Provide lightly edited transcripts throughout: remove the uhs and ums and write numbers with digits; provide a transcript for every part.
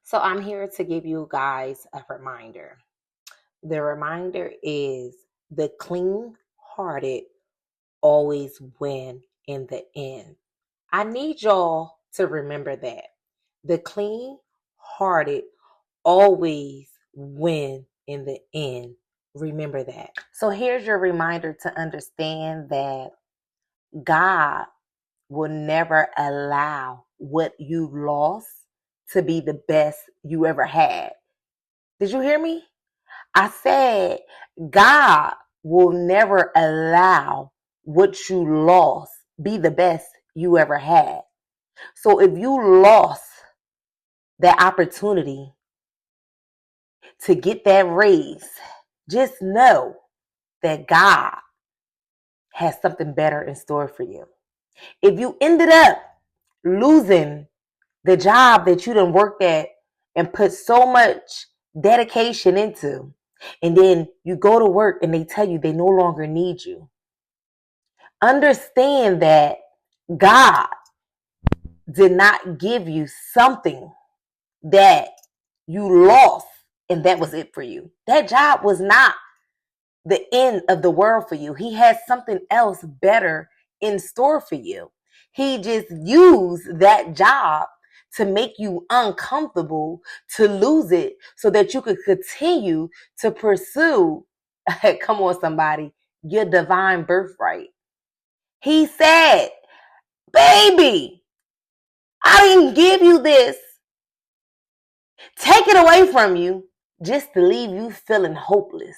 So I'm here to give you guys a reminder. The reminder is the clean hearted always win in the end. I need y'all to remember that. The clean hearted always win in the end. Remember that. So here's your reminder to understand that God will never allow what you lost to be the best you ever had. Did you hear me? I said God will never allow what you lost be the best you ever had. So if you lost that opportunity to get that raise, just know that God has something better in store for you. If you ended up losing the job that you done worked at and put so much dedication into, and then you go to work and they tell you they no longer need you, understand that God did not give you something that you lost and that was it for you. That job was not the end of the world for you. He has something else better in store for you. He just used that job to make you uncomfortable, to lose it so that you could continue to pursue, come on somebody, your divine birthright. He said, baby, I didn't give you this. Take it away from you just to leave you feeling hopeless,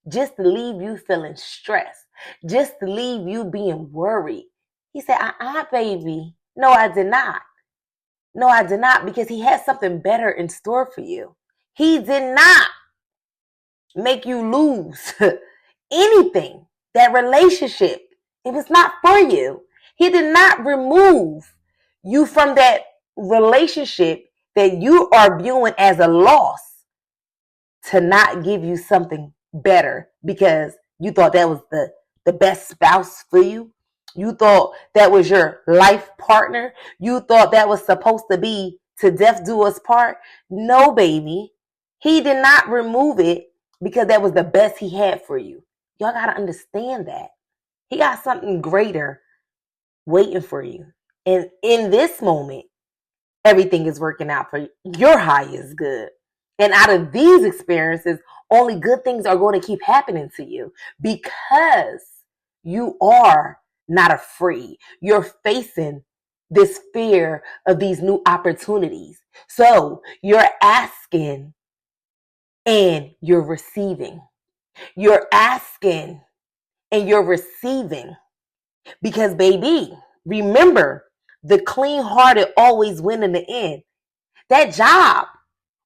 just to leave you feeling stressed, just to leave you being worried. He said, baby. No, I did not. No, I did not, because he has something better in store for you. He did not make you lose anything. That relationship, it was not for you. He did not remove you from that relationship that you are viewing as a loss to not give you something better because you thought that was the best spouse for you. You thought that was your life partner. You thought that was supposed to be to death do us part. No, baby. He did not remove it because that was the best he had for you. Y'all got to understand that. He got something greater waiting for you. And in this moment, everything is working out for you. Your highest good. And out of these experiences, only good things are going to keep happening to you because you are not afraid. You're facing this fear of these new opportunities. So you're asking and you're receiving. You're asking and you're receiving because, baby, remember, the clean-hearted always win in the end. That job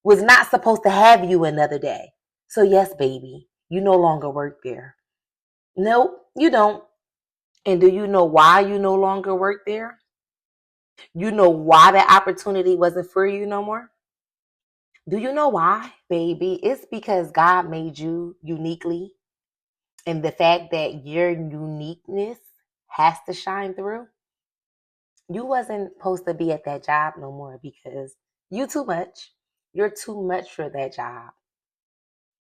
was not supposed to have you another day. So yes, baby, you no longer work there. Nope, you don't. And do you know why you no longer work there? You know why that opportunity wasn't for you no more? Do you know why, baby? It's because God made you uniquely. And the fact that your uniqueness has to shine through. You wasn't supposed to be at that job no more because you too much. You're too much for that job.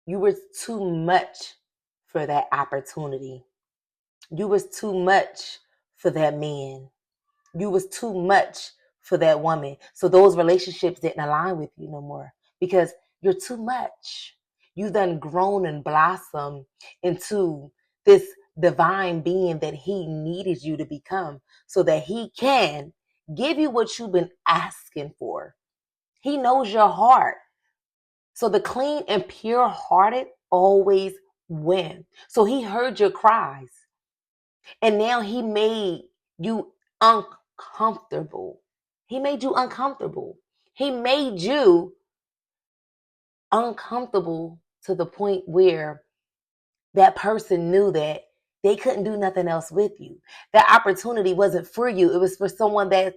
You were too much for that opportunity. You was too much for that man. You was too much for that woman. So those relationships didn't align with you no more because you're too much. You done grown and blossomed into this divine being that he needed you to become so that he can give you what you've been asking for. He knows your heart. So the clean and pure hearted always win. So he heard your cries. And now he made you uncomfortable. He made you uncomfortable. He made you uncomfortable to the point where that person knew that they couldn't do nothing else with you. That opportunity wasn't for you. It was for someone that's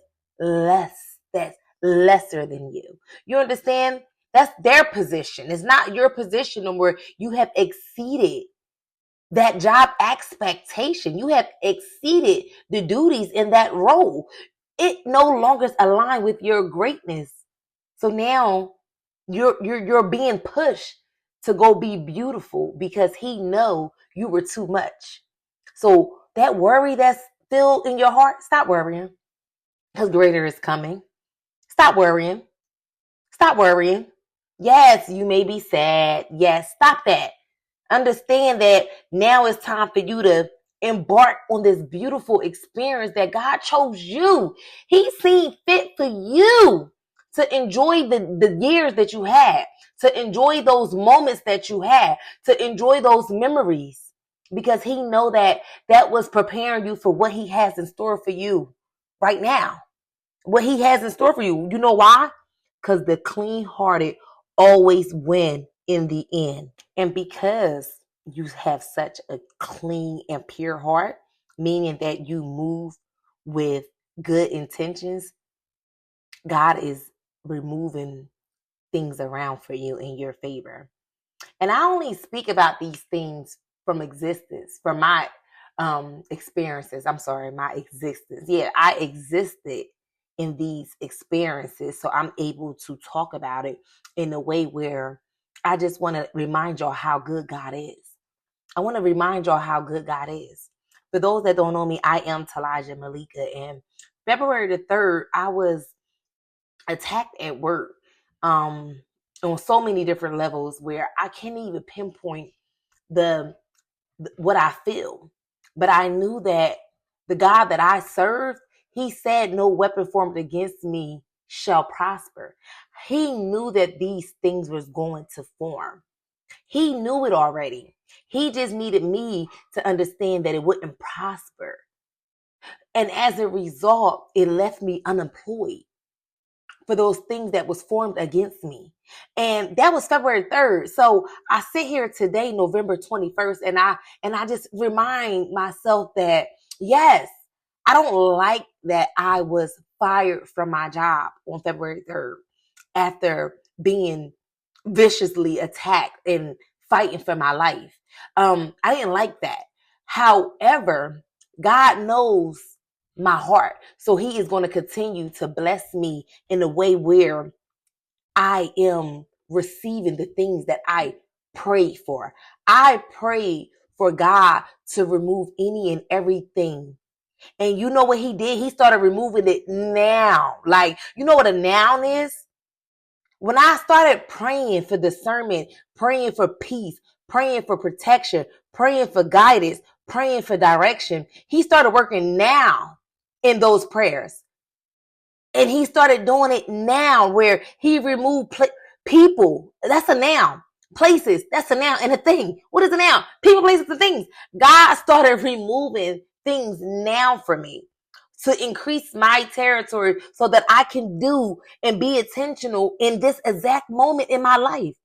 lesser than you. You understand? That's their position. It's not your position where you have exceeded that job expectation. You have exceeded the duties in that role. It no longer is aligned with your greatness. So now You're being pushed to go be beautiful because he know you were too much. So that worry that's still in your heart, stop worrying because greater is coming. Stop worrying. Stop worrying. Yes, you may be sad. Yes, stop that. Understand that now it's time for you to embark on this beautiful experience that God chose you. He seen fit for you to enjoy the years that you had, to enjoy those moments that you had, to enjoy those memories, because he know that that was preparing you for what he has in store for you right now. What he has in store for you. You know why? Because the clean-hearted always win in the end. And because you have such a clean and pure heart, meaning that you move with good intentions, God is removing things around for you in your favor. And I only speak about these things from existence, from my experiences. I'm sorry, my existence. Yeah, I existed in these experiences. So I'm able to talk about it in a way where I just want to remind y'all how good God is. I want to remind y'all how good God is. For those that don't know me, I am IAmTalijahMaleekah. And February the 3rd, I was attacked at work on so many different levels where I can't even pinpoint the what I feel. But I knew that the God that I serve, he said no weapon formed against me shall prosper. He knew that these things was going to form. He knew it already. He just needed me to understand that it wouldn't prosper. And as a result, it left me unemployed for those things that was formed against me. And that was February 3rd. So I sit here today, November 21st, and I just remind myself that, yes, I don't like that I was fired from my job on February 3rd after being viciously attacked and fighting for my life. I didn't like that. However, God knows my heart. So he is going to continue to bless me in a way where I am receiving the things that I prayed for. I prayed for God to remove any and everything. And you know what he did? He started removing it now. Like, you know what a noun is? When I started praying for discernment, praying for peace, praying for protection, praying for guidance, praying for direction, he started working now in those prayers. And he started doing it now where he removed people. That's a noun. Places. That's a noun. And a thing. What is a noun? People, places, and things. God started removing things now for me to increase my territory so that I can do and be intentional in this exact moment in my life,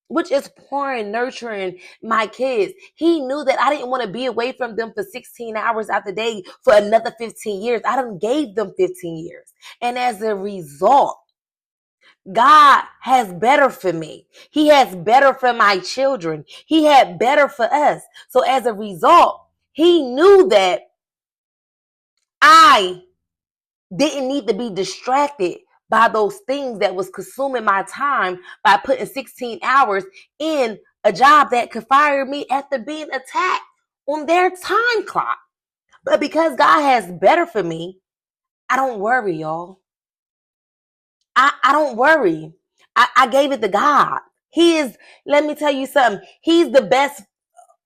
which is pouring, nurturing my kids. He knew that I didn't want to be away from them for 16 hours out the day for another 15 years. I done gave them 15 years. And as a result, God has better for me. He has better for my children. He had better for us. So as a result, he knew that I didn't need to be distracted by those things that was consuming my time by putting 16 hours in a job that could fire me after being attacked on their time clock. But because God has better for me, I don't worry, y'all. I don't worry. I gave it to God. He is, let me tell you something. He's the best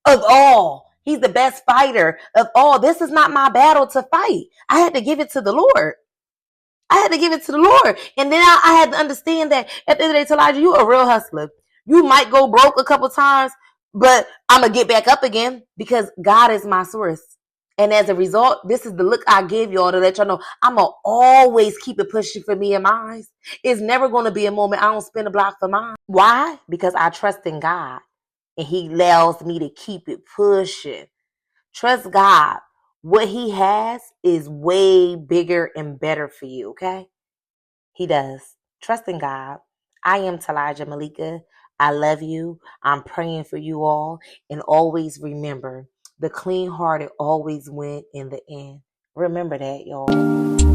of all. He's the best fighter of all. This is not my battle to fight. I had to give it to the Lord. I had to give it to the Lord. And then I had to understand that at the end of the day, Elijah, you a real hustler. You might go broke a couple times, but I'm going to get back up again because God is my source. And as a result, this is the look I give y'all to let y'all know I'm going to always keep it pushing for me and mine. It's never going to be a moment I don't spin a block for mine. Why? Because I trust in God and he allows me to keep it pushing. Trust God. What he has is way bigger and better for you, okay? He does. Trust in God. I am IAmTalijahMaleekah. I love you. I'm praying for you all. And always remember, the clean-hearted always win in the end. Remember that, y'all.